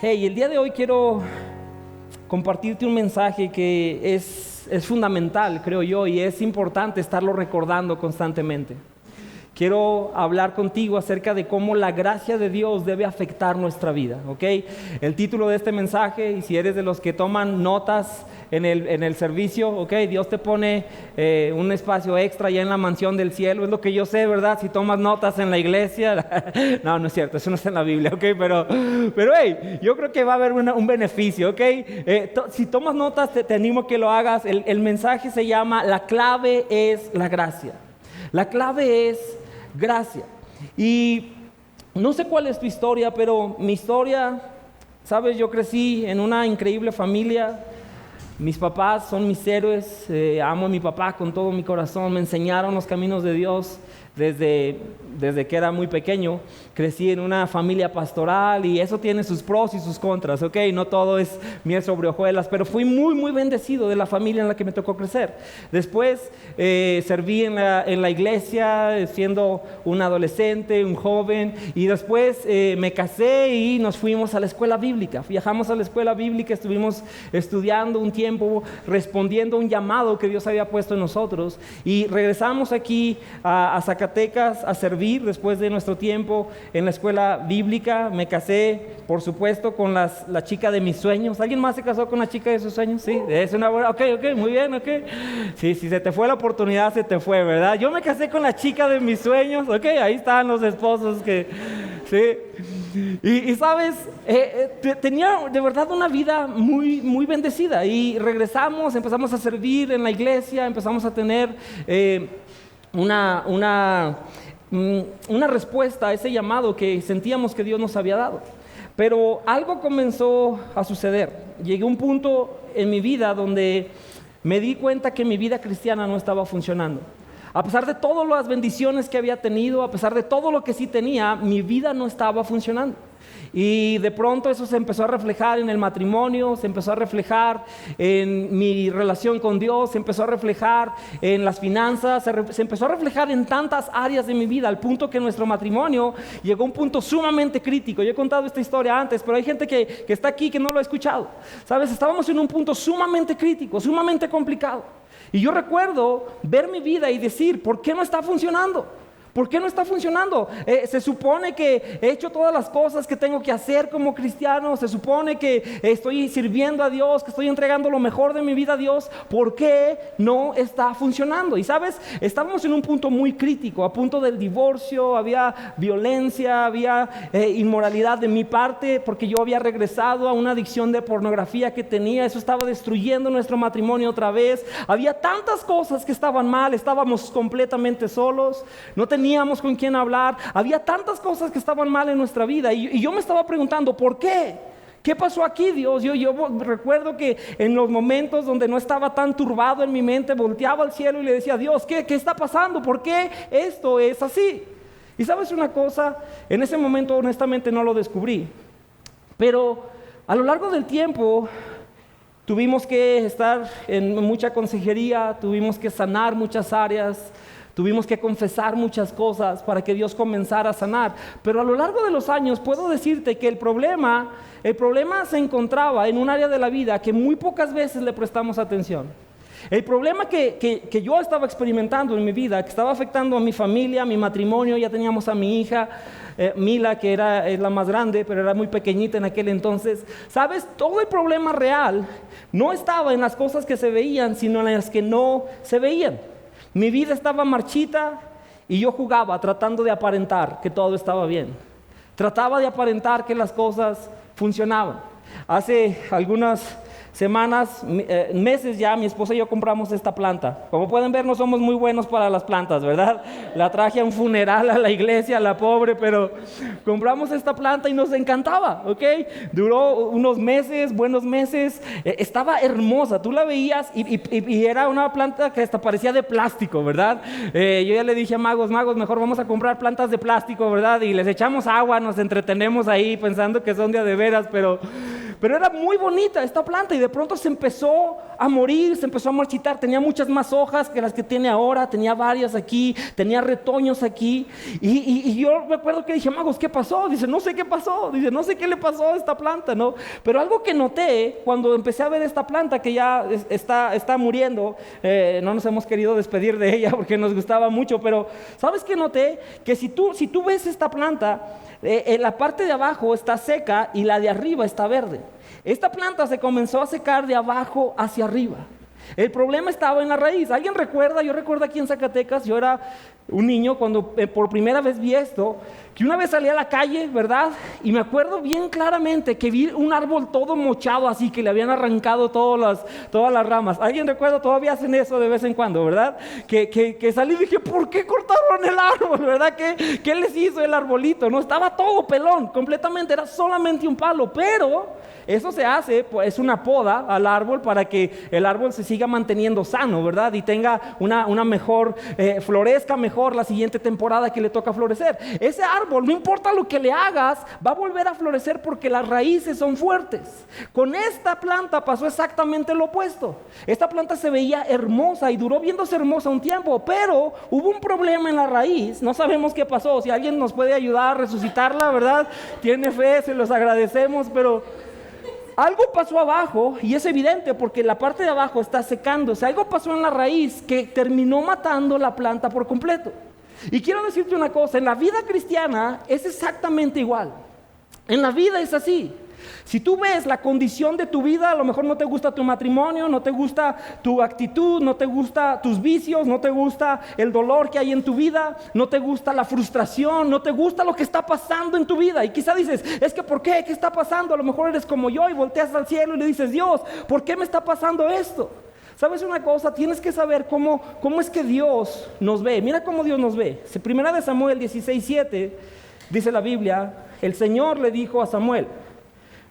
Hey, el día de hoy quiero compartirte un mensaje que es fundamental, creo yo, y es importante estarlo recordando constantemente. Quiero hablar contigo acerca de cómo la gracia de Dios debe afectar nuestra vida, ¿ok? El título de este mensaje, y si eres de los que toman notas en el servicio, ¿ok? Dios te pone un espacio extra ya en la mansión del cielo, es lo que yo sé, ¿verdad? Si tomas notas en la iglesia, no es cierto, eso no está en la Biblia, ¿ok? Pero hey, yo creo que va a haber un beneficio, ¿ok? Si tomas notas, te animo a que lo hagas. El mensaje se llama La clave es la gracia. La clave es gracia. Y no sé cuál es tu historia, pero mi historia, sabes, yo crecí en una increíble familia. Mis papás son mis héroes, amo a mi papá con todo mi corazón, me enseñaron los caminos de Dios desde que era muy pequeño. Crecí en una familia pastoral y eso tiene sus pros y sus contras, ¿ok? No todo es miel sobre hojuelas, pero fui muy bendecido de la familia en la que me tocó crecer. Después serví en la iglesia siendo un adolescente, un joven, y después me casé y nos fuimos a la escuela bíblica. Viajamos a la escuela bíblica, estuvimos estudiando un tiempo, respondiendo a un llamado que Dios había puesto en nosotros, y regresamos aquí a Zacatecas a servir después de nuestro tiempo en la escuela bíblica. Me casé, por supuesto, con la chica de mis sueños. ¿Alguien más se casó con la chica de sus sueños? Sí, es una buena. Ok, muy bien, ok. Sí, si se te fue la oportunidad, se te fue, ¿verdad? Yo me casé con la chica de mis sueños. Ok, ahí están los esposos que... Sí. Y sabes, tenía de verdad una vida muy bendecida. Y regresamos, empezamos a servir en la iglesia, empezamos a tener una respuesta a ese llamado que sentíamos que Dios nos había dado. Pero algo comenzó a suceder. Llegué a un punto en mi vida donde me di cuenta que mi vida cristiana no estaba funcionando. A pesar de todas las bendiciones que había tenido, a pesar de todo lo que sí tenía, mi vida no estaba funcionando. Y de pronto eso se empezó a reflejar en el matrimonio, se empezó a reflejar en mi relación con Dios, se empezó a reflejar en las finanzas, se empezó a reflejar en tantas áreas de mi vida, al punto que nuestro matrimonio llegó a un punto sumamente crítico. Yo he contado esta historia antes, pero hay gente que está aquí que no lo ha escuchado. ¿Sabes? Estábamos en un punto sumamente crítico, sumamente complicado. Y yo recuerdo ver mi vida y decir, ¿por qué no está funcionando? ¿Por qué no está funcionando? Se supone que he hecho todas las cosas que tengo que hacer como cristiano. Se supone que estoy sirviendo a Dios, que estoy entregando lo mejor de mi vida a Dios. ¿Por qué no está funcionando? Y sabes, estábamos en un punto muy crítico, a punto del divorcio. Había violencia, había inmoralidad de mi parte, porque yo había regresado a una adicción de pornografía que tenía. Eso estaba destruyendo nuestro matrimonio otra vez. Había tantas cosas que estaban mal. Estábamos completamente solos. No teníamos con quién hablar. Había tantas cosas que estaban mal en nuestra vida. Y yo me estaba preguntando, ¿por qué? ¿Qué pasó aquí, Dios? Yo recuerdo que en los momentos donde no estaba tan turbado en mi mente, volteaba al cielo y le decía, Dios, ¿qué está pasando? ¿Por qué esto es así? Y sabes una cosa, en ese momento honestamente no lo descubrí. Pero a lo largo del tiempo tuvimos que estar en mucha consejería, tuvimos que sanar muchas áreas. Tuvimos que confesar muchas cosas para que Dios comenzara a sanar. Pero a lo largo de los años puedo decirte que el problema se encontraba en un área de la vida que muy pocas veces le prestamos atención. El problema que yo estaba experimentando en mi vida, que estaba afectando a mi familia, a mi matrimonio. Ya teníamos a mi hija Mila, que es la más grande, pero era muy pequeñita en aquel entonces. ¿Sabes? Todo el problema real no estaba en las cosas que se veían, sino en las que no se veían. Mi vida estaba marchita y yo jugaba tratando de aparentar que todo estaba bien. Trataba de aparentar que las cosas funcionaban. Hace algunas semanas, meses ya, mi esposa y yo compramos esta planta. Como pueden ver, no somos muy buenos para las plantas, ¿verdad? La traje a un funeral a la iglesia, la pobre, pero compramos esta planta y nos encantaba, ¿ok? Duró unos meses, buenos meses. Estaba hermosa, tú la veías y era una planta que hasta parecía de plástico, ¿verdad? Yo ya le dije a Magos, mejor vamos a comprar plantas de plástico, ¿verdad? Y les echamos agua, nos entretenemos ahí pensando que son de veras, pero Pero era muy bonita esta planta y de pronto se empezó a morir, se empezó a marchitar. Tenía muchas más hojas que las que tiene ahora, tenía varias aquí, tenía retoños aquí. Y yo recuerdo que dije, Magos, ¿qué pasó? Dice, no sé qué pasó. Dice, no sé qué le pasó a esta planta, ¿no? Pero algo que noté cuando empecé a ver esta planta que ya está muriendo, no nos hemos querido despedir de ella porque nos gustaba mucho, pero ¿sabes qué noté? Que si tú ves esta planta, la parte de abajo está seca y la de arriba está verde. Esta planta se comenzó a secar de abajo hacia arriba. El problema estaba en la raíz. ¿Alguien recuerda? Yo recuerdo aquí en Zacatecas, yo era un niño cuando por primera vez vi esto, que una vez salí a la calle, ¿verdad? Y me acuerdo bien claramente que vi un árbol todo mochado así, que le habían arrancado todas las ramas. ¿Alguien recuerda? Todavía hacen eso de vez en cuando, ¿verdad? Que salí y dije, ¿por qué cortaron el árbol? ¿Verdad? ¿Qué les hizo el arbolito? No, estaba todo pelón, completamente, era solamente un palo, pero eso se hace, pues, es una poda al árbol para que el árbol se siga manteniendo sano, ¿verdad? Y tenga una mejor, florezca mejor la siguiente temporada que le toca florecer. Ese árbol, no importa lo que le hagas, va a volver a florecer porque las raíces son fuertes. Con esta planta pasó exactamente lo opuesto. Esta planta se veía hermosa y duró viéndose hermosa un tiempo, pero hubo un problema en la raíz. No sabemos qué pasó. Si alguien nos puede ayudar a resucitarla, ¿verdad? Tiene fe, se los agradecemos, pero algo pasó abajo y es evidente porque la parte de abajo está secándose. Algo pasó en la raíz que terminó matando la planta por completo. Y quiero decirte una cosa, en la vida cristiana es exactamente igual. En la vida es así. Si tú ves la condición de tu vida, a lo mejor no te gusta tu matrimonio, no te gusta tu actitud, no te gusta tus vicios, no te gusta el dolor que hay en tu vida, no te gusta la frustración, no te gusta lo que está pasando en tu vida. Y quizá dices, es que ¿por qué? ¿Qué está pasando? A lo mejor eres como yo y volteas al cielo y le dices, Dios, ¿por qué me está pasando esto? ¿Sabes una cosa? Tienes que saber cómo es que Dios nos ve. Mira cómo Dios nos ve. Primera de Samuel 16:7 dice la Biblia, el Señor le dijo a Samuel,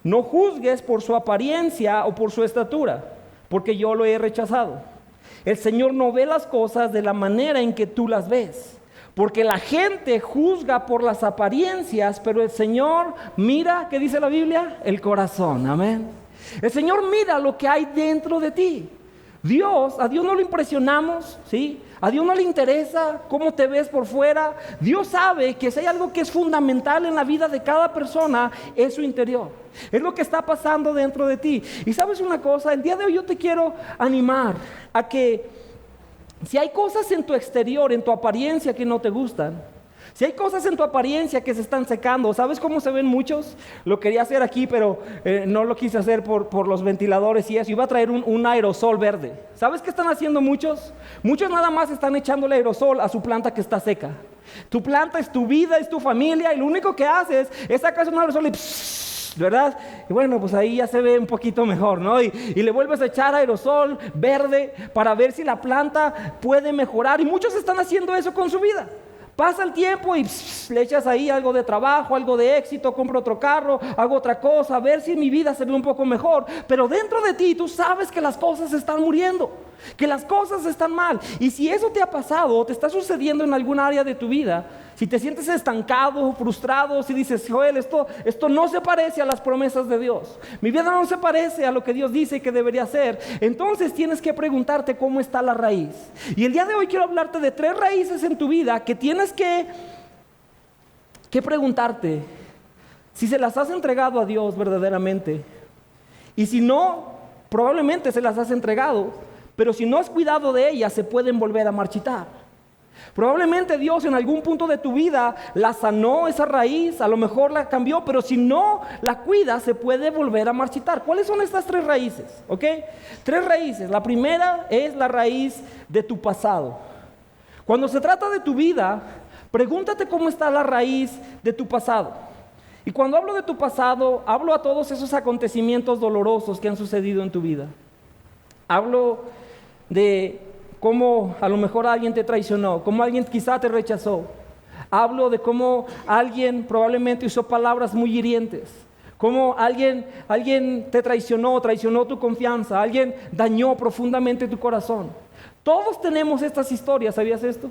no juzgues por su apariencia o por su estatura, porque yo lo he rechazado. El Señor no ve las cosas de la manera en que tú las ves, porque la gente juzga por las apariencias, pero el Señor mira, ¿qué dice la Biblia? El corazón, amén. El Señor mira lo que hay dentro de ti. A Dios no lo impresionamos, ¿sí? A Dios no le interesa cómo te ves por fuera. Dios sabe que si hay algo que es fundamental en la vida de cada persona, es su interior. Es lo que está pasando dentro de ti. Y sabes una cosa, el día de hoy yo te quiero animar a que si hay cosas en tu exterior, en tu apariencia que no te gustan, si hay cosas en tu apariencia que se están secando, ¿sabes cómo se ven muchos? Lo quería hacer aquí, pero no lo quise hacer por los ventiladores y eso. Iba a traer un aerosol verde. ¿Sabes qué están haciendo muchos? Muchos nada más están echando el aerosol a su planta que está seca. Tu planta es tu vida, es tu familia, y lo único que haces es sacar un aerosol y ¿verdad? Y bueno, pues ahí ya se ve un poquito mejor, ¿no? Y le vuelves a echar aerosol verde para ver si la planta puede mejorar. Y muchos están haciendo eso con su vida. Pasa el tiempo y le echas ahí algo de trabajo, algo de éxito, compro otro carro, hago otra cosa, a ver si mi vida se ve un poco mejor. Pero dentro de ti tú sabes que las cosas están muriendo, que las cosas están mal. Y si eso te ha pasado o te está sucediendo en algún área de tu vida, si te sientes estancado, frustrado, si dices, Joel, esto no se parece a las promesas de Dios, mi vida no se parece a lo que Dios dice que debería ser, entonces tienes que preguntarte cómo está la raíz. Y el día de hoy quiero hablarte de 3 raíces en tu vida que tienes que preguntarte si se las has entregado a Dios verdaderamente. Y si no, probablemente se las has entregado, pero si no has cuidado de ellas, se pueden volver a marchitar. Probablemente Dios en algún punto de tu vida la sanó esa raíz, a lo mejor la cambió, pero si no la cuidas se puede volver a marchitar. ¿Cuáles son estas 3 raíces? ¿Ok? 3 raíces. La primera es la raíz de tu pasado. Cuando se trata de tu vida, pregúntate cómo está la raíz de tu pasado. Y cuando hablo de tu pasado, hablo a todos esos acontecimientos dolorosos que han sucedido en tu vida. Hablo de cómo a lo mejor alguien te traicionó, cómo alguien quizá te rechazó. Hablo de cómo alguien probablemente usó palabras muy hirientes, cómo alguien te traicionó tu confianza, alguien dañó profundamente tu corazón. Todos tenemos estas historias, ¿sabías esto?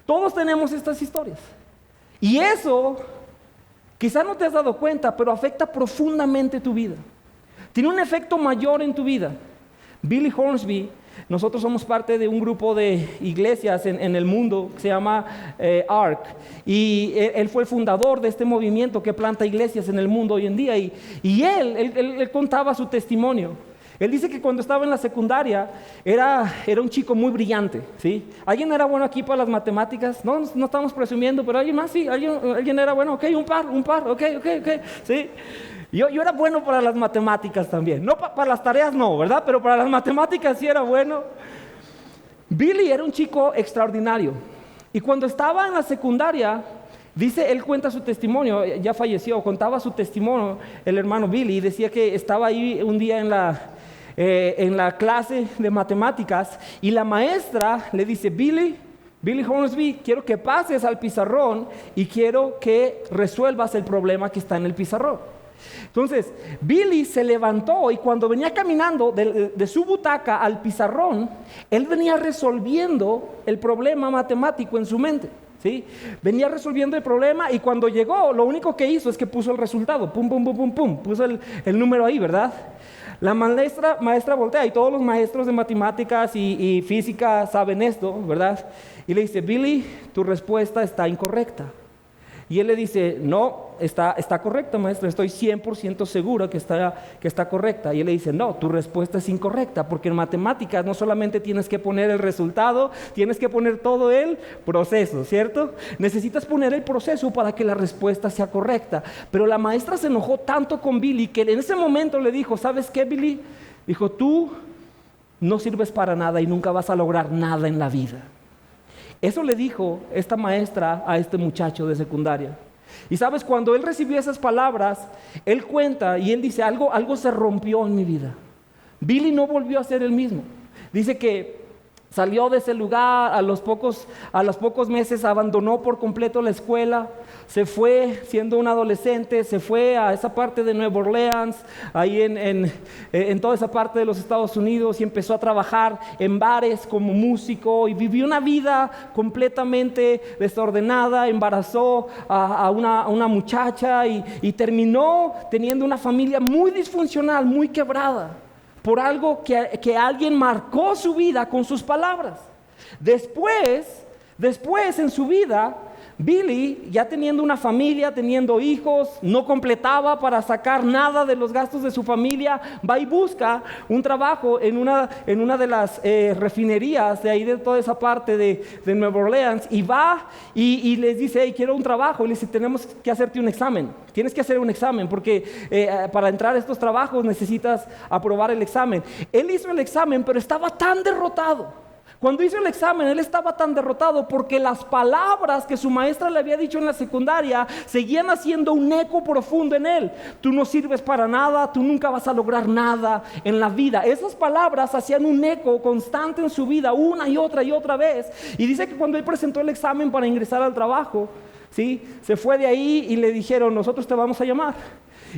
Todos tenemos estas historias. Y eso, quizá no te has dado cuenta, pero afecta profundamente tu vida. tiene un efecto mayor en tu vida. Billy Hornsby, nosotros somos parte de un grupo de iglesias en el mundo que se llama ARC, y él fue el fundador de este movimiento que planta iglesias en el mundo hoy en día, y él contaba su testimonio. Él dice que cuando estaba en la secundaria era un chico muy brillante, ¿sí? ¿Alguien era bueno aquí para las matemáticas? No estamos presumiendo, pero alguien más, sí, alguien era bueno, ok, un par, ok, ¿sí? Yo era bueno para las matemáticas también, no para las tareas no, ¿verdad? Pero para las matemáticas sí era bueno. Billy era un chico extraordinario, y cuando estaba en la secundaria, dice, él cuenta su testimonio, ya falleció, contaba su testimonio el hermano Billy, y decía que estaba ahí un día en la clase de matemáticas, y la maestra le dice, Billy Hornsby, quiero que pases al pizarrón y quiero que resuelvas el problema que está en el pizarrón. Entonces, Billy se levantó, y cuando venía caminando de su butaca al pizarrón, él venía resolviendo el problema matemático en su mente, ¿sí? Venía resolviendo el problema, y cuando llegó, lo único que hizo es que puso el resultado, pum, puso el número ahí, ¿verdad? La maestra voltea, y todos los maestros de matemáticas y física saben esto, ¿verdad? Y le dice, Billy, tu respuesta está incorrecta. Y él le dice, no, está correcta, maestra, estoy 100% seguro que está correcta. Y él le dice, no, tu respuesta es incorrecta, porque en matemáticas no solamente tienes que poner el resultado, tienes que poner todo el proceso, ¿cierto? Necesitas poner el proceso para que la respuesta sea correcta. Pero la maestra se enojó tanto con Billy que en ese momento le dijo, ¿sabes qué, Billy? Dijo, tú no sirves para nada y nunca vas a lograr nada en la vida. Eso le dijo esta maestra a este muchacho de secundaria. Y sabes, cuando él recibió esas palabras, él cuenta y él dice, algo se rompió en mi vida. Billy no volvió a ser el mismo. Dice que salió de ese lugar, a los pocos meses abandonó por completo la escuela, se fue siendo un adolescente, se fue a esa parte de Nueva Orleans, ahí en toda esa parte de los Estados Unidos, y empezó a trabajar en bares como músico, y vivió una vida completamente desordenada, embarazó a una muchacha y terminó teniendo una familia muy disfuncional, muy quebrada, por algo que alguien marcó su vida con sus palabras. Después en su vida, Billy, ya teniendo una familia, teniendo hijos, no completaba para sacar nada de los gastos de su familia, va y busca un trabajo en una de las refinerías de ahí, de toda esa parte de Nueva Orleans, y va y les dice, hey, quiero un trabajo. Y le dice, tenemos que hacerte un examen, tienes que hacer un examen, porque para entrar a estos trabajos necesitas aprobar el examen. Él hizo el examen, pero estaba tan derrotado. Cuando hizo el examen, él estaba tan derrotado porque las palabras que su maestra le había dicho en la secundaria seguían haciendo un eco profundo en él. Tú no sirves para nada, tú nunca vas a lograr nada en la vida. Esas palabras hacían un eco constante en su vida una y otra vez. Y dice que cuando él presentó el examen para ingresar al trabajo, ¿sí?, se fue de ahí y le dijeron, nosotros te vamos a llamar.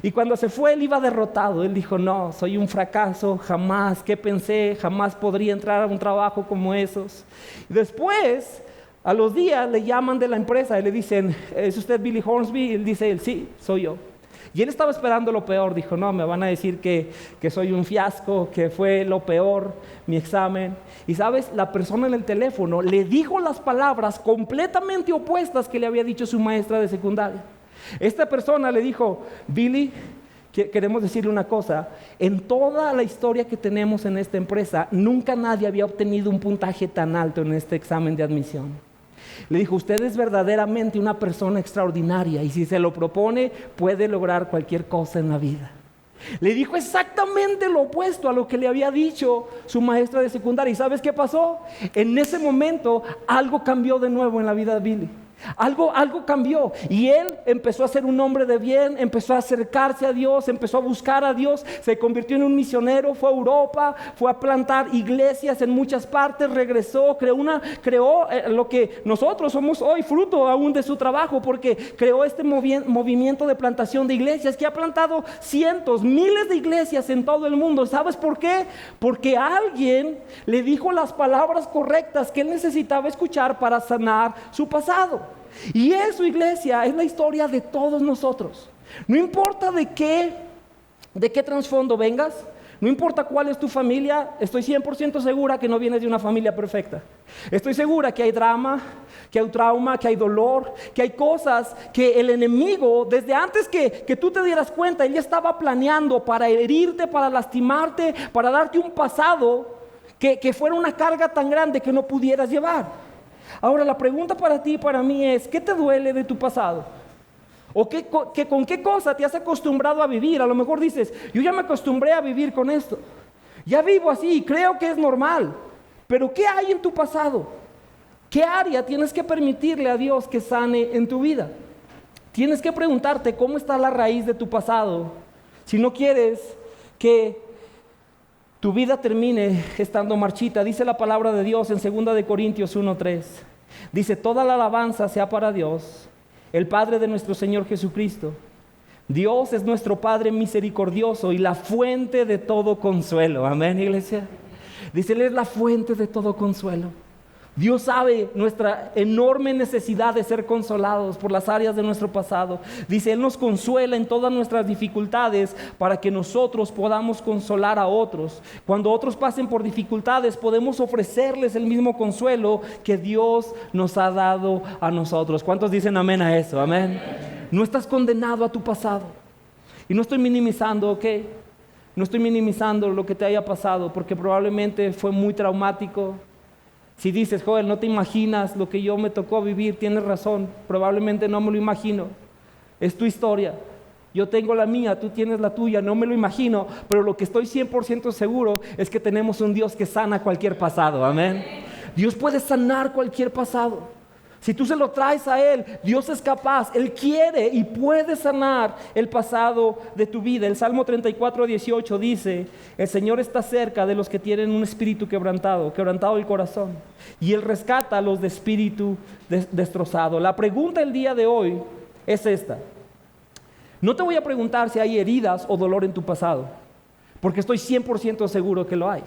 Y cuando se fue, él iba derrotado. Él dijo, no, soy un fracaso, jamás podría entrar a un trabajo como esos. Y después, a los días, le llaman de la empresa y le dicen, ¿es usted Billy Hornsby? Y él dice, sí, soy yo. Y él estaba esperando lo peor. Dijo, no, me van a decir que soy un fiasco, que fue lo peor mi examen. Y sabes, la persona en el teléfono le dijo las palabras completamente opuestas que le había dicho su maestra de secundaria. Esta persona le dijo, Billy, queremos decirle una cosa, en toda la historia que tenemos en esta empresa, nunca nadie había obtenido un puntaje tan alto en este examen de admisión. Le dijo, usted es verdaderamente una persona extraordinaria y si se lo propone, puede lograr cualquier cosa en la vida. Le dijo exactamente lo opuesto a lo que le había dicho su maestra de secundaria. ¿Y sabes qué pasó? En ese momento, algo cambió de nuevo en la vida de Billy. Algo cambió y él empezó a ser un hombre de bien, empezó a acercarse a Dios, empezó a buscar a Dios, se convirtió en un misionero, fue a Europa, fue a plantar iglesias en muchas partes, regresó, creó lo que nosotros somos hoy, fruto aún de su trabajo, porque creó este movimiento de plantación de iglesias que ha plantado cientos, miles de iglesias en todo el mundo. ¿Sabes por qué? Porque alguien le dijo las palabras correctas que él necesitaba escuchar para sanar su pasado. Y eso, iglesia, es la historia de todos nosotros. No importa de qué de qué trasfondo vengas, no importa cuál es tu familia, estoy 100% segura que no vienes de una familia perfecta. Estoy segura que hay drama, que hay trauma, que hay dolor, que hay cosas que el enemigo, desde antes que tú te dieras cuenta, él ya estaba planeando para herirte, para lastimarte, para darte un pasado que fuera una carga tan grande que no pudieras llevar. Ahora la pregunta para ti y para mí es, ¿qué te duele de tu pasado? ¿O con qué cosa te has acostumbrado a vivir? A lo mejor dices, yo ya me acostumbré a vivir con esto. Ya vivo así, creo que es normal. Pero ¿qué hay en tu pasado? ¿Qué área tienes que permitirle a Dios que sane en tu vida? Tienes que preguntarte cómo está la raíz de tu pasado. Si no quieres que tu vida termine estando marchita. Dice la palabra de Dios en 2 de Corintios 1:3. Dice, toda la alabanza sea para Dios, el Padre de nuestro Señor Jesucristo. Dios es nuestro Padre misericordioso y la fuente de todo consuelo. Amén, iglesia. Dice, Él es la fuente de todo consuelo. Dios sabe nuestra enorme necesidad de ser consolados por las áreas de nuestro pasado. Dice, Él nos consuela en todas nuestras dificultades para que nosotros podamos consolar a otros. Cuando otros pasen por dificultades, podemos ofrecerles el mismo consuelo que Dios nos ha dado a nosotros. ¿Cuántos dicen amén a eso? Amén. No estás condenado a tu pasado. Y no estoy minimizando, ¿ok? No estoy minimizando lo que te haya pasado, porque probablemente fue muy traumático. Si dices, Joel, no te imaginas lo que yo me tocó vivir, tienes razón, probablemente no me lo imagino. Es tu historia, yo tengo la mía, tú tienes la tuya, no me lo imagino, pero lo que estoy 100% seguro es que tenemos un Dios que sana cualquier pasado, amén. Dios puede sanar cualquier pasado. Si tú se lo traes a Él, Dios es capaz, Él quiere y puede sanar el pasado de tu vida. El Salmo 34:18 dice, el Señor está cerca de los que tienen un espíritu quebrantado el corazón, y Él rescata a los de espíritu destrozado. La pregunta el día de hoy es esta. No te voy a preguntar si hay heridas o dolor en tu pasado, porque estoy 100% seguro que lo hay.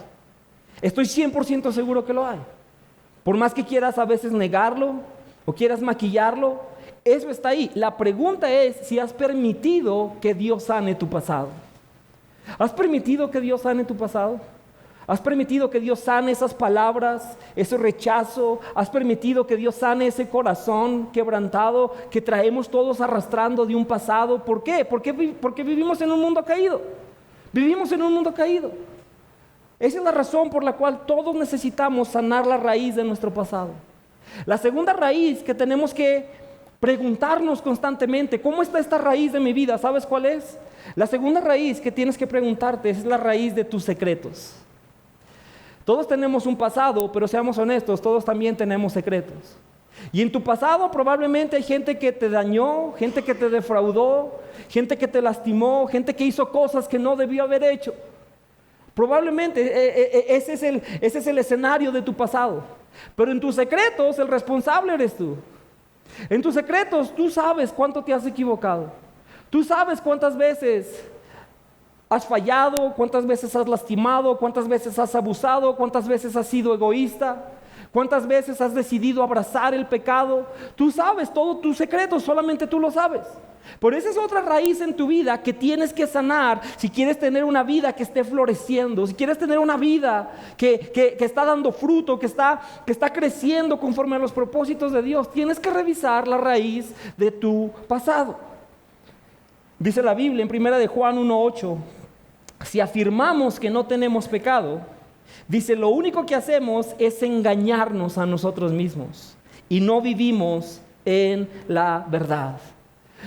Estoy 100% seguro que lo hay. Por más que quieras a veces negarlo, o quieras maquillarlo, eso está ahí. La pregunta es si has permitido que Dios sane tu pasado. ¿Has permitido que Dios sane tu pasado? ¿Has permitido que Dios sane esas palabras, ese rechazo? ¿Has permitido que Dios sane ese corazón quebrantado que traemos todos arrastrando de un pasado? ¿Por qué? Porque vivimos en un mundo caído. Vivimos en un mundo caído. Esa es la razón por la cual todos necesitamos sanar la raíz de nuestro pasado. La segunda raíz que tenemos que preguntarnos constantemente, ¿cómo está esta raíz de mi vida? ¿Sabes cuál es? La segunda raíz que tienes que preguntarte es la raíz de tus secretos. Todos tenemos un pasado, pero seamos honestos, todos también tenemos secretos. Y en tu pasado probablemente hay gente que te dañó, gente que te defraudó, gente que te lastimó, gente que hizo cosas que no debió haber hecho. Probablemente ese es el escenario de tu pasado. Pero en tus secretos el responsable eres tú. En tus secretos tú sabes cuánto te has equivocado. Tú sabes cuántas veces has fallado, cuántas veces has lastimado, cuántas veces has abusado, cuántas veces has sido egoísta, cuántas veces has decidido abrazar el pecado. Tú sabes todos tus secretos, solamente tú lo sabes. Pero esa es otra raíz en tu vida que tienes que sanar si quieres tener una vida que esté floreciendo, si quieres tener una vida que está dando fruto, que está creciendo conforme a los propósitos de Dios. Tienes que revisar la raíz de tu pasado. Dice la Biblia en 1 de Juan 1:8, si afirmamos que no tenemos pecado, dice, lo único que hacemos es engañarnos a nosotros mismos y no vivimos en la verdad.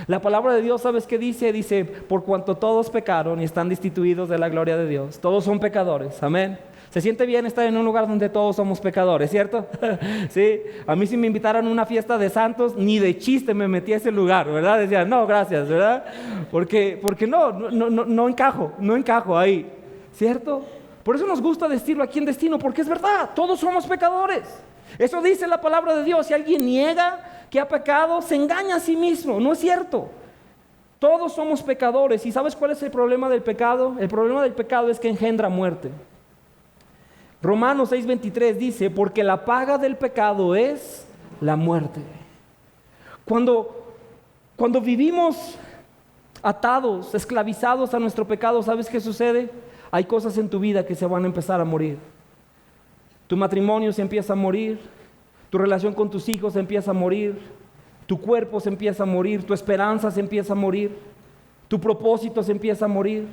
La palabra de Dios, ¿sabes qué dice? Dice, por cuanto todos pecaron y están destituidos de la gloria de Dios. Todos son pecadores, amén. Se siente bien estar en un lugar donde todos somos pecadores, ¿cierto? Sí, a mí si me invitaran a una fiesta de santos, ni de chiste me metí a ese lugar, ¿verdad? Decía, no, gracias, ¿verdad? Porque no encajo ahí, ¿cierto? Por eso nos gusta decirlo aquí en Destino, porque es verdad, todos somos pecadores. Eso dice la palabra de Dios. Si alguien niega que ha pecado, se engaña a sí mismo. No es cierto. Todos somos pecadores. ¿Y sabes cuál es el problema del pecado? El problema del pecado es que engendra muerte. Romanos 6:23 dice, porque la paga del pecado es la muerte. Cuando vivimos atados, esclavizados a nuestro pecado, ¿sabes qué sucede? Hay cosas en tu vida que se van a empezar a morir. Tu matrimonio se empieza a morir, tu relación con tus hijos se empieza a morir, tu cuerpo se empieza a morir, tu esperanza se empieza a morir, tu propósito se empieza a morir.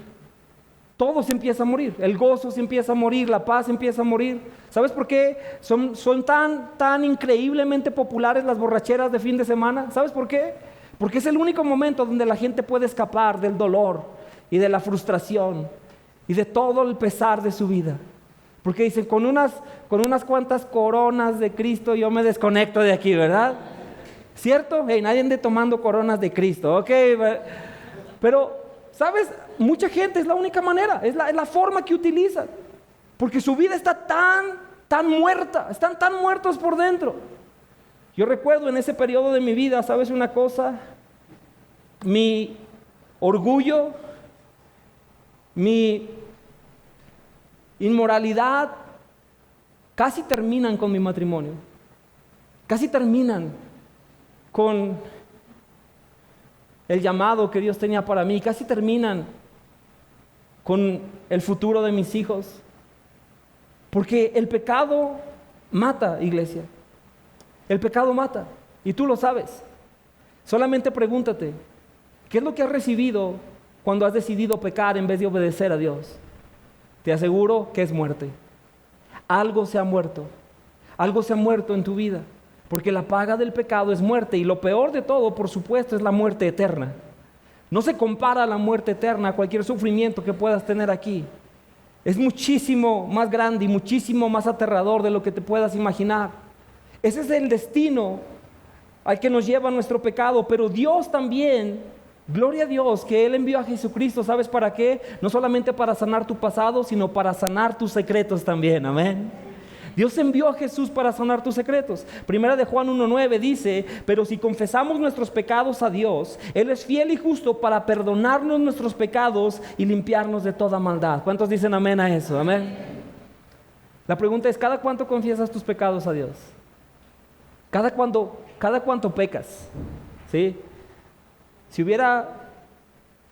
Todo se empieza a morir, el gozo se empieza a morir, la paz se empieza a morir. ¿Sabes por qué son tan increíblemente populares las borracheras de fin de semana? ¿Sabes por qué? Porque es el único momento donde la gente puede escapar del dolor y de la frustración y de todo el pesar de su vida. Porque dicen, con unas cuantas coronas de Cristo yo me desconecto de aquí, ¿verdad? ¿Cierto? Hey, nadie ande tomando coronas de Cristo, ¿ok? Pero, ¿sabes? Mucha gente es la única manera, es la forma que utilizan. Porque su vida está tan muerta, están tan muertos por dentro. Yo recuerdo en ese periodo de mi vida, ¿sabes una cosa? Mi orgullo, mi inmoralidad, casi terminan con mi matrimonio. Casi terminan con el llamado que Dios tenía para mí. Casi terminan con el futuro de mis hijos. Porque el pecado mata, iglesia. El pecado mata. Y tú lo sabes. Solamente pregúntate, ¿qué es lo que has recibido cuando has decidido pecar en vez de obedecer a Dios? Te aseguro que es muerte. Algo se ha muerto. Algo se ha muerto en tu vida. Porque la paga del pecado es muerte. Y lo peor de todo, por supuesto, es la muerte eterna. No se compara la muerte eterna a cualquier sufrimiento que puedas tener aquí. Es muchísimo más grande y muchísimo más aterrador de lo que te puedas imaginar. Ese es el destino al que nos lleva nuestro pecado. Pero Dios también, gloria a Dios, que Él envió a Jesucristo. ¿Sabes para qué? No solamente para sanar tu pasado, sino para sanar tus secretos también. Amén. Dios envió a Jesús para sanar tus secretos. Primera de Juan 1:9 dice, pero si confesamos nuestros pecados a Dios, Él es fiel y justo para perdonarnos nuestros pecados y limpiarnos de toda maldad. ¿Cuántos dicen amén a eso? Amén. La pregunta es, ¿cada cuánto confiesas tus pecados a Dios? ¿Cada cuánto pecas? ¿Sí? Si hubiera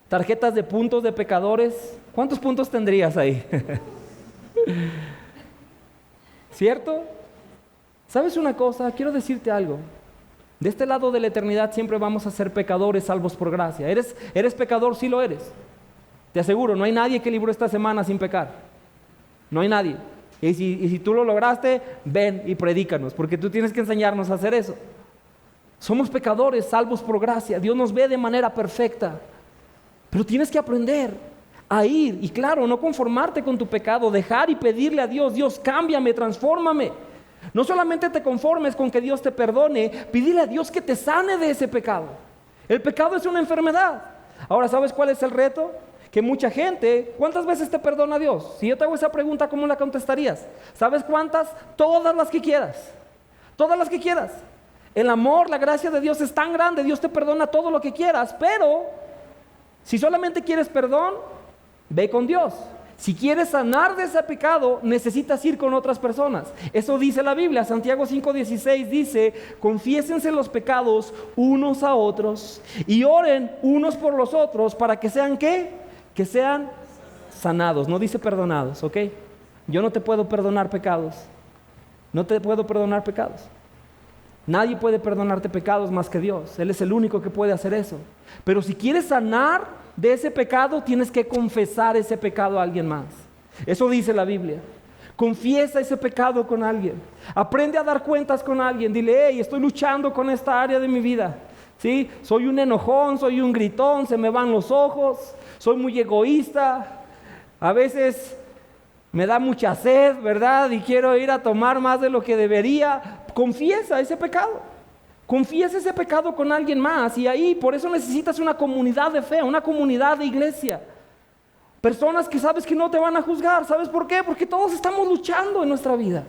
tarjetas de puntos de pecadores, ¿cuántos puntos tendrías ahí? ¿Cierto? ¿Sabes una cosa? Quiero decirte algo. De este lado de la eternidad siempre vamos a ser pecadores salvos por gracia. ¿Eres pecador? Sí lo eres. Te aseguro, no hay nadie que libró esta semana sin pecar. No hay nadie. Y si tú lo lograste, ven y predícanos, porque tú tienes que enseñarnos a hacer eso. Somos pecadores salvos por gracia. Dios nos ve de manera perfecta. Pero tienes que aprender a ir, y claro, no conformarte con tu pecado, dejar y pedirle a Dios, Dios, cámbiame, transfórmame. No solamente te conformes con que Dios te perdone, pídele a Dios que te sane de ese pecado. El pecado es una enfermedad. Ahora, ¿sabes cuál es el reto? Que mucha gente, ¿cuántas veces te perdona Dios? Si yo te hago esa pregunta, ¿cómo la contestarías? ¿Sabes cuántas? Todas las que quieras. Todas las que quieras. El amor, la gracia de Dios es tan grande, Dios te perdona todo lo que quieras, pero si solamente quieres perdón, ve con Dios. Si quieres sanar de ese pecado, necesitas ir con otras personas. Eso dice la Biblia. Santiago 5:16 dice, confiésense los pecados unos a otros y oren unos por los otros para que sean ¿qué? Que sean sanados. No dice perdonados, ¿ok? Yo no te puedo perdonar pecados. No te puedo perdonar pecados. Nadie puede perdonarte pecados más que Dios. Él es el único que puede hacer eso. Pero si quieres sanar de ese pecado, tienes que confesar ese pecado a alguien más. Eso dice la Biblia. Confiesa ese pecado con alguien. Aprende a dar cuentas con alguien. Dile, hey, estoy luchando con esta área de mi vida. ¿Sí? Soy un enojón, soy un gritón, se me van los ojos, soy muy egoísta. A veces me da mucha sed, ¿verdad? Y quiero ir a tomar más de lo que debería. Confiesa ese pecado. Confiesa ese pecado con alguien más. Y ahí, por eso necesitas una comunidad de fe, una comunidad de iglesia. Personas que sabes que no te van a juzgar. ¿Sabes por qué? Porque todos estamos luchando en nuestra vida.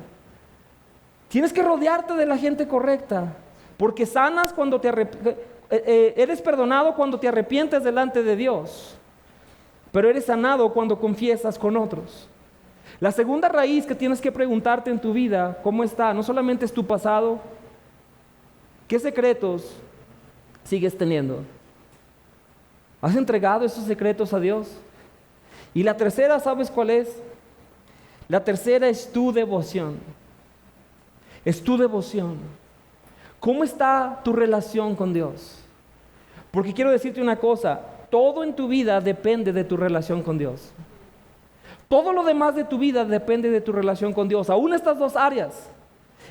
Tienes que rodearte de la gente correcta. Porque sanas cuando eres perdonado cuando te arrepientes delante de Dios. Pero eres sanado cuando confiesas con otros. La segunda raíz que tienes que preguntarte en tu vida, ¿cómo está? No solamente es tu pasado. ¿Qué secretos sigues teniendo? ¿Has entregado esos secretos a Dios? Y la tercera, ¿sabes cuál es? La tercera es tu devoción. Es tu devoción. ¿Cómo está tu relación con Dios? Porque quiero decirte una cosa, todo en tu vida depende de tu relación con Dios. Todo lo demás de tu vida depende de tu relación con Dios. Aún estas dos áreas.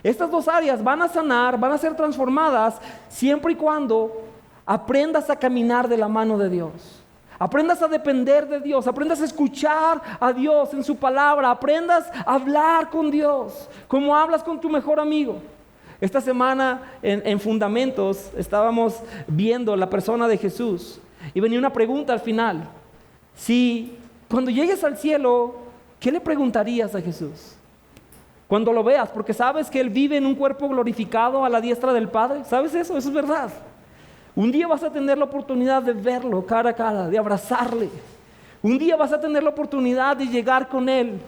Estas dos áreas van a sanar, van a ser transformadas siempre y cuando aprendas a caminar de la mano de Dios. Aprendas a depender de Dios, aprendas a escuchar a Dios en su palabra, aprendas a hablar con Dios, como hablas con tu mejor amigo. Esta semana en Fundamentos estábamos viendo la persona de Jesús y venía una pregunta al final. Si cuando llegues al cielo, ¿qué le preguntarías a Jesús? Cuando lo veas, porque sabes que Él vive en un cuerpo glorificado a la diestra del Padre. ¿Sabes eso? Eso es verdad. Un día vas a tener la oportunidad de verlo cara a cara, de abrazarle. Un día vas a tener la oportunidad de llegar con Él,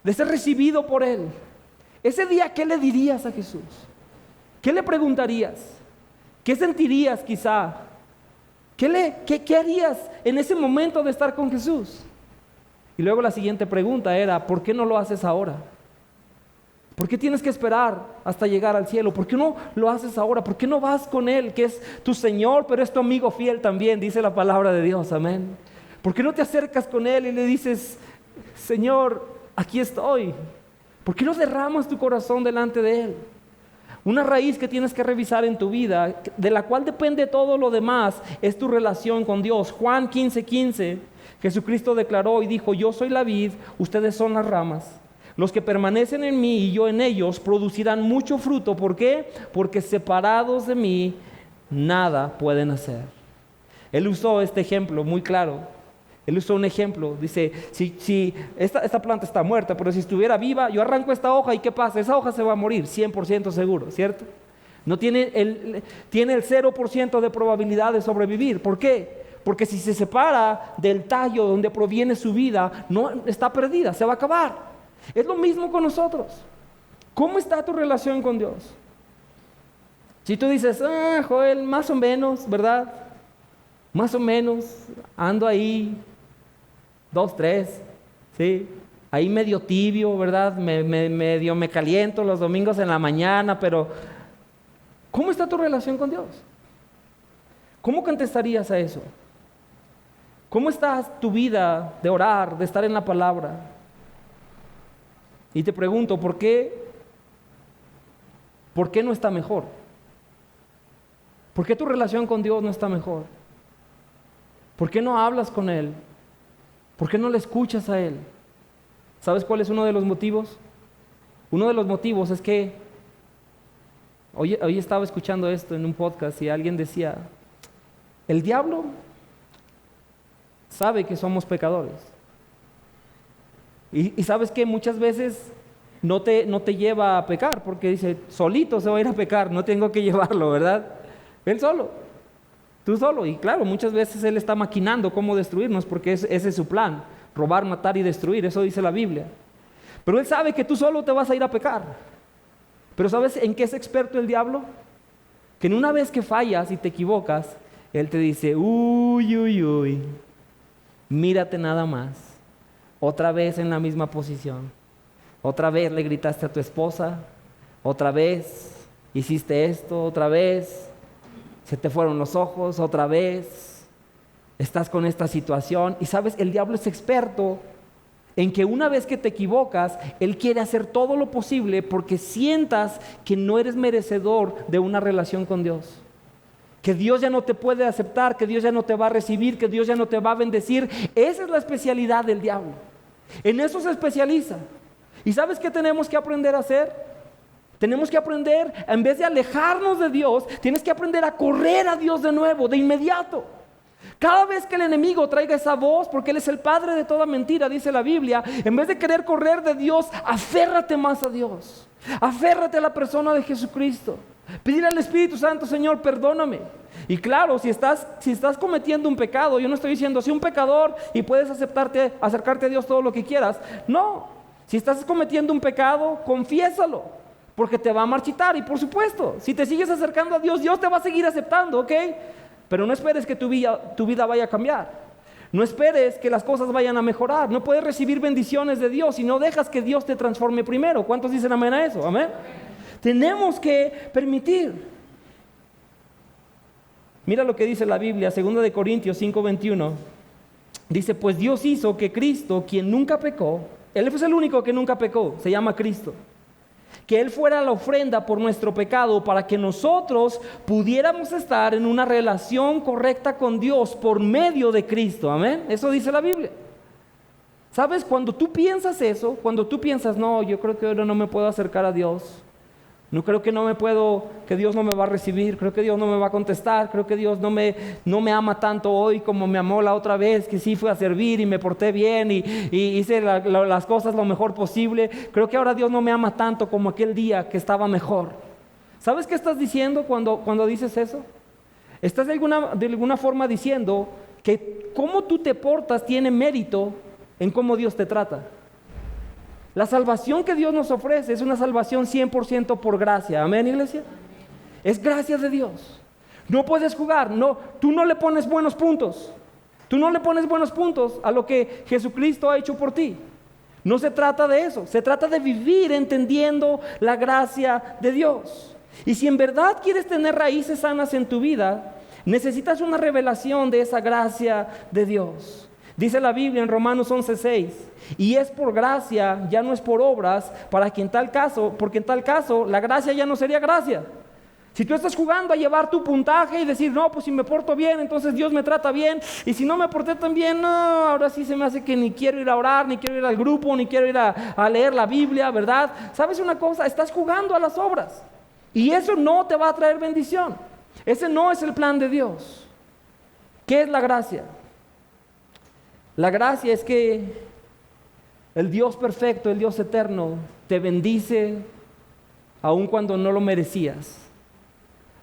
de ser recibido por Él. Ese día, ¿qué le dirías a Jesús? ¿Qué le preguntarías? ¿Qué sentirías quizá? ¿Qué harías en ese momento de estar con Jesús? Y luego la siguiente pregunta era, ¿por qué no lo haces ahora? ¿Por qué tienes que esperar hasta llegar al cielo? ¿Por qué no lo haces ahora? ¿Por qué no vas con Él, que es tu Señor, pero es tu amigo fiel también, dice la palabra de Dios? Amén. ¿Por qué no te acercas con Él y le dices, Señor, aquí estoy? ¿Por qué no derramas tu corazón delante de Él? Una raíz que tienes que revisar en tu vida, de la cual depende todo lo demás, es tu relación con Dios. Juan 15:15, Jesucristo declaró y dijo, yo soy la vid, ustedes son las ramas. Los que permanecen en mí y yo en ellos producirán mucho fruto. ¿Por qué? Porque separados de mí nada pueden hacer. Él usó este ejemplo muy claro. Él usó un ejemplo. Dice, si esta planta está muerta, pero si estuviera viva, yo arranco esta hoja y ¿qué pasa? Esa hoja se va a morir, 100% seguro, ¿cierto? No tiene el 0% de probabilidad de sobrevivir. ¿Por qué? Porque si se separa del tallo donde proviene su vida, no está perdida, se va a acabar. Es lo mismo con nosotros. ¿Cómo está tu relación con Dios? Si tú dices, Joel, más o menos, ¿verdad? Más o menos, ando ahí, 2, 3, ¿sí? Ahí medio tibio, ¿verdad? Medio me caliento los domingos en la mañana, pero ¿cómo está tu relación con Dios? ¿Cómo contestarías a eso? ¿Cómo está tu vida de orar, de estar en la palabra? Y te pregunto, ¿por qué no está mejor? ¿Por qué tu relación con Dios no está mejor? ¿Por qué no hablas con Él? ¿Por qué no le escuchas a Él? ¿Sabes cuál es uno de los motivos? Uno de los motivos es que hoy estaba escuchando esto en un podcast y alguien decía, el diablo sabe que somos pecadores. Y sabes que muchas veces no te lleva a pecar, porque dice, solito se va a ir a pecar, no tengo que llevarlo, ¿verdad? Él solo, tú solo. Y claro, muchas veces Él está maquinando cómo destruirnos, porque ese es su plan, robar, matar y destruir, eso dice la Biblia. Pero Él sabe que tú solo te vas a ir a pecar. Pero ¿sabes en qué es experto el diablo? Que en una vez que fallas y te equivocas, Él te dice, uy, mírate nada más. Otra vez en la misma posición. Otra vez le gritaste a tu esposa. Otra vez hiciste esto. Otra vez se te fueron los ojos. Otra vez estás con esta situación. Y sabes, el diablo es experto en que una vez que te equivocas, Él quiere hacer todo lo posible porque sientas que no eres merecedor de una relación con Dios. Que Dios ya no te puede aceptar, que Dios ya no te va a recibir, que Dios ya no te va a bendecir. Esa es la especialidad del diablo. En eso se especializa. ¿Y sabes qué tenemos que aprender a hacer? Tenemos que aprender, en vez de alejarnos de Dios, tienes que aprender a correr a Dios de nuevo, de inmediato. Cada vez que el enemigo traiga esa voz, porque Él es el padre de toda mentira, dice la Biblia, en vez de querer correr de Dios, aférrate más a Dios. Aférrate a la persona de Jesucristo. Pedirle al Espíritu Santo, Señor, perdóname. Y claro, si estás cometiendo un pecado, yo no estoy diciendo, sé un pecador y puedes acercarte a Dios todo lo que quieras. No, si estás cometiendo un pecado, confiésalo, porque te va a marchitar. Y por supuesto, si te sigues acercando a Dios, Dios te va a seguir aceptando, ¿ok? pero no esperes que tu vida vaya a cambiar. No esperes que las cosas vayan a mejorar. No puedes recibir bendiciones de Dios si no dejas que Dios te transforme primero. ¿Cuántos dicen amén a eso? Amén. Tenemos que permitir. Mira lo que dice la Biblia, 2 Corintios 5:21. Dice, pues Dios hizo que Cristo, quien nunca pecó, Él es el único que nunca pecó, se llama Cristo, que Él fuera la ofrenda por nuestro pecado para que nosotros pudiéramos estar en una relación correcta con Dios por medio de Cristo. Amén. Eso dice la Biblia. ¿Sabes? Cuando tú piensas eso, cuando tú piensas, no, yo creo que ahora no me puedo acercar a Dios. No creo que que Dios no me va a recibir, creo que Dios no me va a contestar, creo que Dios no me ama tanto hoy como me amó la otra vez, que sí fui a servir y me porté bien y hice las cosas lo mejor posible. Creo que ahora Dios no me ama tanto como aquel día que estaba mejor. ¿Sabes qué estás diciendo cuando dices eso? Estás de alguna forma diciendo que cómo tú te portas tiene mérito en cómo Dios te trata. La salvación que Dios nos ofrece es una salvación 100% por gracia. ¿Amén, iglesia? Es gracia de Dios. No puedes jugar. No, tú no le pones buenos puntos. Tú no le pones buenos puntos a lo que Jesucristo ha hecho por ti. No se trata de eso. Se trata de vivir entendiendo la gracia de Dios. Y si en verdad quieres tener raíces sanas en tu vida, necesitas una revelación de esa gracia de Dios. Dice la Biblia en Romanos 11:6, y es por gracia, ya no es por obras, porque en tal caso la gracia ya no sería gracia. Si tú estás jugando a llevar tu puntaje y decir, no, pues si me porto bien, entonces Dios me trata bien, y si no me porté tan bien, no, ahora sí se me hace que ni quiero ir a orar, ni quiero ir al grupo, ni quiero ir a leer la Biblia, ¿verdad? ¿Sabes una cosa? Estás jugando a las obras, y eso no te va a traer bendición. Ese no es el plan de Dios. ¿Qué es la gracia? La gracia es que el Dios perfecto, el Dios eterno, te bendice aun cuando no lo merecías,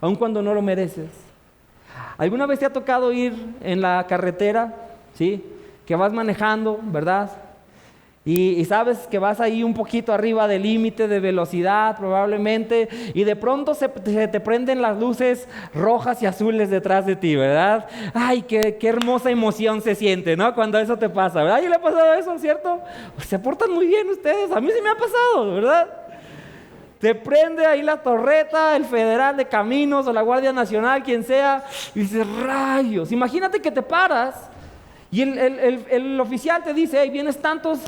aun cuando no lo mereces. ¿Alguna vez te ha tocado ir en la carretera, ¿sí? Que vas manejando, ¿verdad? Y sabes que vas ahí un poquito arriba del límite de velocidad probablemente, y de pronto se te prenden las luces rojas y azules detrás de ti, ¿verdad? Ay, qué hermosa emoción se siente, ¿no? Cuando eso te pasa, ¿verdad? ¿Y le ha pasado eso, cierto? Se portan muy bien ustedes, a mí sí me ha pasado, ¿verdad? Te prende ahí la torreta, el Federal de Caminos o la Guardia Nacional, quien sea, y dices, rayos, imagínate que te paras. Y el oficial te dice, hey, vienes tantos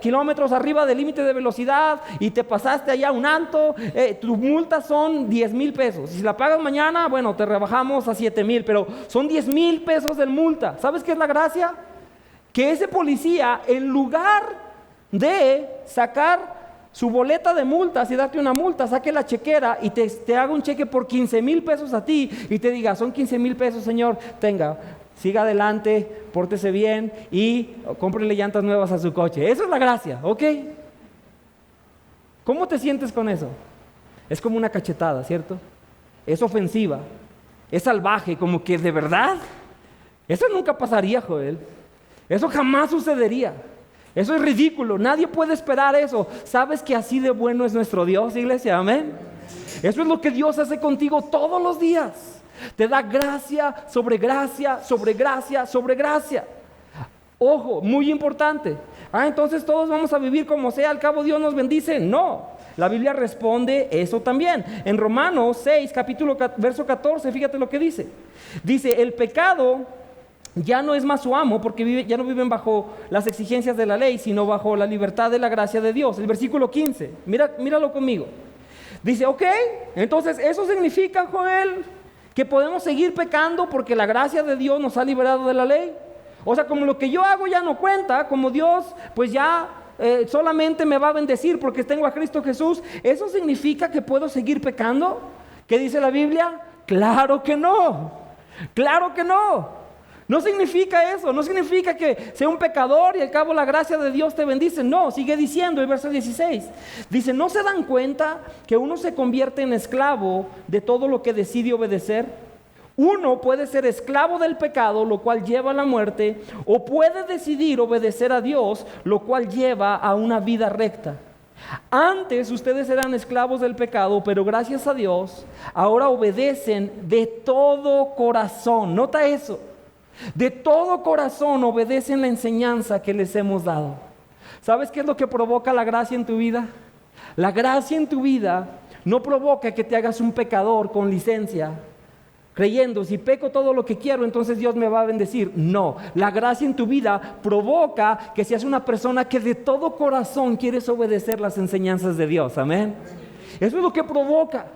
kilómetros arriba del límite de velocidad y te pasaste allá un alto, tu multa son 10,000 pesos. Si la pagas mañana, bueno, te rebajamos a 7,000, pero son 10,000 pesos de multa. ¿Sabes qué es la gracia? Que ese policía, en lugar de sacar su boleta de multas y darte una multa, saque la chequera y te haga un cheque por 15,000 pesos a ti y te diga, son 15,000 pesos, señor, tenga. Siga adelante, pórtese bien y cómprele llantas nuevas a su coche. Esa es la gracia, ¿ok? ¿Cómo te sientes con eso? Es como una cachetada, ¿cierto? Es ofensiva, es salvaje, como que de verdad. Eso nunca pasaría, Joel. Eso jamás sucedería. Eso es ridículo, nadie puede esperar eso. ¿Sabes que así de bueno es nuestro Dios, iglesia? Amén. Eso es lo que Dios hace contigo todos los días. Te da gracia sobre gracia, sobre gracia, sobre gracia. Ojo, muy importante. Entonces todos vamos a vivir como sea, al cabo Dios nos bendice. No, la Biblia responde eso también. En Romanos 6, verso 14, fíjate lo que dice. Dice, el pecado ya no es más su amo, porque ya no viven bajo las exigencias de la ley, sino bajo la libertad de la gracia de Dios. El versículo 15, míralo conmigo. Dice, ok, entonces eso significa, Joel, que podemos seguir pecando porque la gracia de Dios nos ha liberado de la ley. O sea, como lo que yo hago ya no cuenta, como Dios pues ya solamente me va a bendecir porque tengo a Cristo Jesús. ¿Eso significa que puedo seguir pecando? ¿Qué dice la Biblia? Claro que no, claro que no. No significa eso, no significa que sea un pecador y al cabo la gracia de Dios te bendice. No, sigue diciendo el verso 16. Dice, ¿no se dan cuenta que uno se convierte en esclavo de todo lo que decide obedecer? Uno puede ser esclavo del pecado, lo cual lleva a la muerte, o puede decidir obedecer a Dios, lo cual lleva a una vida recta. Antes ustedes eran esclavos del pecado, pero gracias a Dios, ahora obedecen de todo corazón. Nota eso. De todo corazón obedecen la enseñanza que les hemos dado. ¿Sabes qué es lo que provoca la gracia en tu vida? La gracia en tu vida no provoca que te hagas un pecador con licencia, creyendo, si peco todo lo que quiero, entonces Dios me va a bendecir. No, la gracia en tu vida provoca que seas una persona que de todo corazón quieres obedecer las enseñanzas de Dios. Amén. Eso es lo que provoca.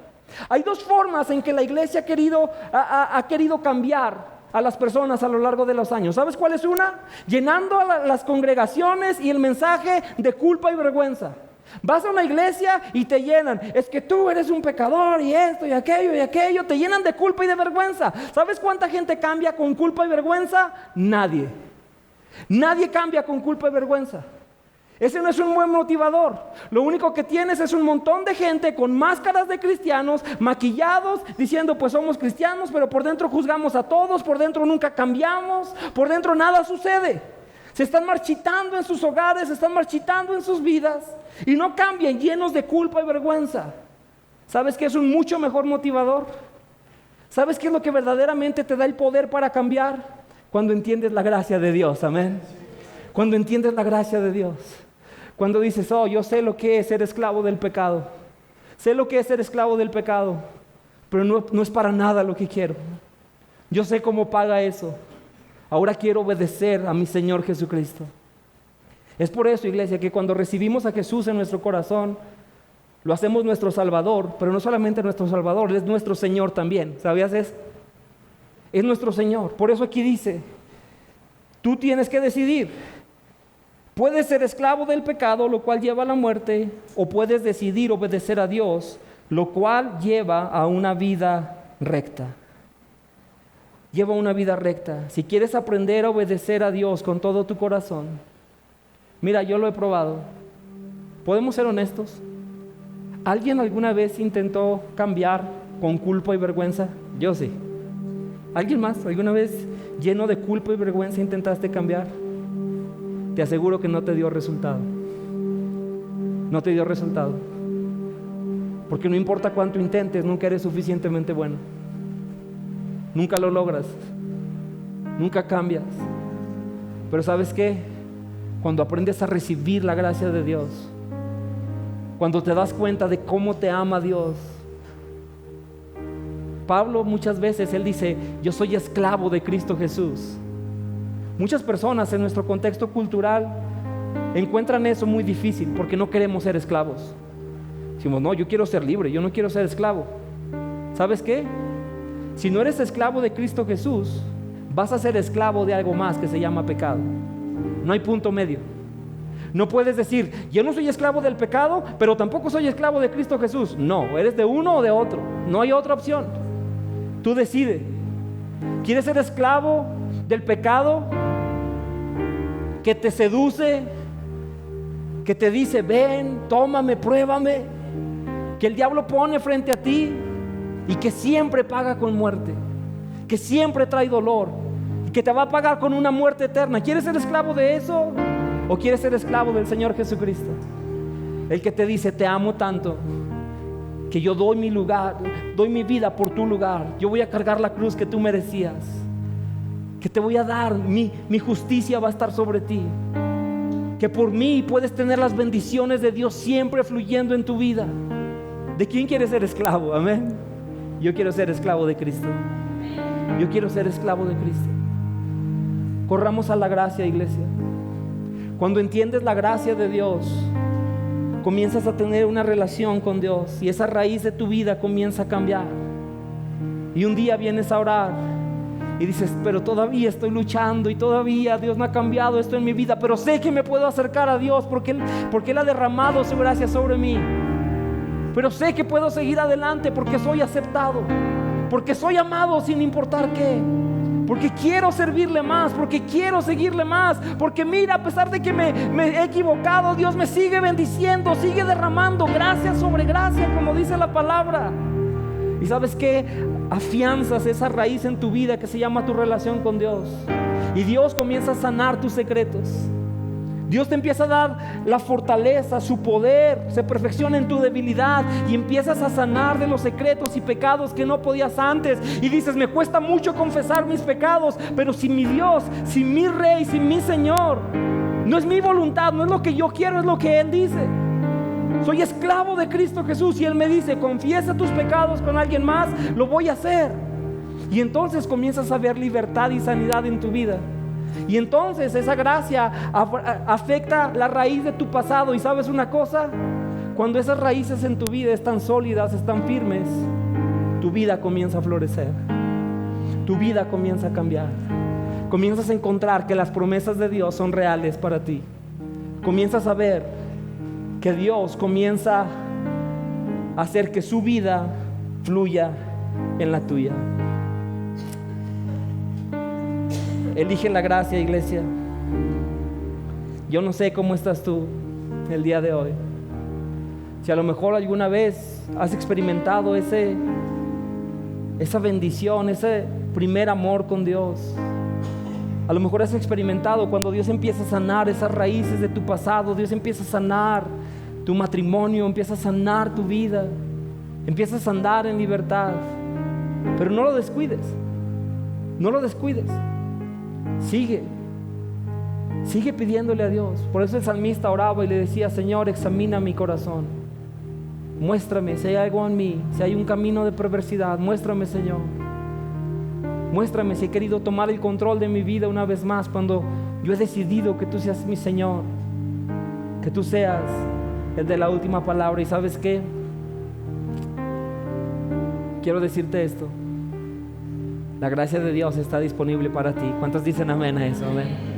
Hay dos formas en que la iglesia ha querido cambiar a las personas a lo largo de los años. ¿Sabes cuál es una? Llenando a las congregaciones y el mensaje de culpa y vergüenza. Vas a una iglesia y te llenan, es que tú eres un pecador y esto y aquello, te llenan de culpa y de vergüenza. ¿Sabes cuánta gente cambia con culpa y vergüenza? Nadie. Nadie cambia con culpa y vergüenza. Ese no es un buen motivador. Lo único que tienes es un montón de gente con máscaras de cristianos, maquillados, diciendo pues somos cristianos, pero por dentro juzgamos a todos, por dentro nunca cambiamos, por dentro nada sucede. Se están marchitando en sus hogares, se están marchitando en sus vidas y no cambian, llenos de culpa y vergüenza. ¿Sabes qué es un mucho mejor motivador? ¿Sabes qué es lo que verdaderamente te da el poder para cambiar? Cuando entiendes la gracia de Dios, amén. Cuando entiendes la gracia de Dios. Cuando dices, oh, yo sé lo que es ser esclavo del pecado. Sé lo que es ser esclavo del pecado, pero no es para nada lo que quiero. Yo sé cómo paga eso. Ahora quiero obedecer a mi Señor Jesucristo. Es por eso, iglesia, que cuando recibimos a Jesús en nuestro corazón, lo hacemos nuestro Salvador, pero no solamente nuestro Salvador, es nuestro Señor también. ¿Sabías eso? Es nuestro Señor. Por eso aquí dice, tú tienes que decidir. Puedes ser esclavo del pecado, lo cual lleva a la muerte, o puedes decidir obedecer a Dios, lo cual lleva a una vida recta. Lleva una vida recta. Si quieres aprender a obedecer a Dios con todo tu corazón, mira, yo lo he probado. ¿Podemos ser honestos? ¿Alguien alguna vez intentó cambiar con culpa y vergüenza? Yo sí. ¿Alguien más? ¿Alguna vez lleno de culpa y vergüenza intentaste cambiar? Te aseguro que no te dio resultado. No te dio resultado. Porque no importa cuánto intentes, nunca eres suficientemente bueno. Nunca lo logras. Nunca cambias. Pero ¿sabes qué? Cuando aprendes a recibir la gracia de Dios, cuando te das cuenta de cómo te ama Dios. Pablo muchas veces, él dice, yo soy esclavo de Cristo Jesús. Muchas personas en nuestro contexto cultural encuentran eso muy difícil porque no queremos ser esclavos. Decimos, no, yo quiero ser libre, yo no quiero ser esclavo. ¿Sabes qué? Si no eres esclavo de Cristo Jesús, vas a ser esclavo de algo más que se llama pecado. No hay punto medio. No puedes decir, yo no soy esclavo del pecado, pero tampoco soy esclavo de Cristo Jesús. No, eres de uno o de otro. No hay otra opción. Tú decides. ¿Quieres ser esclavo del pecado que te seduce, que te dice, ven, tómame, pruébame, que el diablo pone frente a ti y que siempre paga con muerte, que siempre trae dolor y que te va a pagar con una muerte eterna? ¿Quieres ser esclavo de eso o quieres ser esclavo del Señor Jesucristo? El que te dice, te amo tanto que yo doy mi lugar, doy mi vida por tu lugar, yo voy a cargar la cruz que tú merecías, que te voy a dar, mi justicia va a estar sobre ti, que por mí puedes tener las bendiciones de Dios siempre fluyendo en tu vida. ¿De quién quieres ser esclavo? Amén. Yo quiero ser esclavo de Cristo. Yo quiero ser esclavo de Cristo. Corramos a la gracia, iglesia. Cuando entiendes la gracia de Dios, comienzas a tener una relación con Dios y esa raíz de tu vida comienza a cambiar. Y un día vienes a orar y dices, pero todavía estoy luchando y todavía Dios no ha cambiado esto en mi vida, pero sé que me puedo acercar a Dios porque Él ha derramado su gracia sobre mí. Pero sé que puedo seguir adelante porque soy aceptado, porque soy amado sin importar qué, porque quiero servirle más, porque quiero seguirle más, porque mira, a pesar de que me he equivocado, Dios me sigue bendiciendo, sigue derramando gracia sobre gracia, como dice la palabra. Y ¿sabes qué? Afianzas esa raíz en tu vida que se llama tu relación con Dios, y Dios comienza a sanar tus secretos. Dios te empieza a dar la fortaleza, su poder se perfecciona en tu debilidad y empiezas a sanar de los secretos y pecados que no podías antes. Y dices, me cuesta mucho confesar mis pecados, pero sin mi Dios, sin mi Rey, sin mi Señor, no es mi voluntad, no es lo que yo quiero, es lo que Él dice. Soy esclavo de Cristo Jesús y Él me dice, confiesa tus pecados con alguien más, lo voy a hacer. Y entonces comienzas a ver libertad y sanidad en tu vida. Y entonces esa gracia afecta la raíz de tu pasado. Y ¿sabes una cosa? Cuando esas raíces en tu vida están sólidas, están firmes, tu vida comienza a florecer, tu vida comienza a cambiar. Comienzas a encontrar que las promesas de Dios son reales para ti. Comienzas a ver que Dios comienza a hacer que su vida fluya en la tuya. Elige la gracia, iglesia. Yo no sé cómo estás tú el día de hoy. Si a lo mejor alguna vez has experimentado esa bendición, ese primer amor con Dios. A lo mejor has experimentado cuando Dios empieza a sanar esas raíces de tu pasado. Dios empieza a sanar tu matrimonio, empieza a sanar tu vida, empiezas a andar en libertad. Pero no lo descuides, no lo descuides. Sigue pidiéndole a Dios. Por eso el salmista oraba y le decía, Señor, examina mi corazón, muéstrame si hay algo en mí, si hay un camino de perversidad, muéstrame, Señor. Muéstrame si he querido tomar el control de mi vida una vez más, cuando yo he decidido que tú seas mi Señor, que tú seas el de la última palabra. Y ¿sabes qué? Quiero decirte esto: la gracia de Dios está disponible para ti. ¿Cuántos dicen amén a eso? Amén.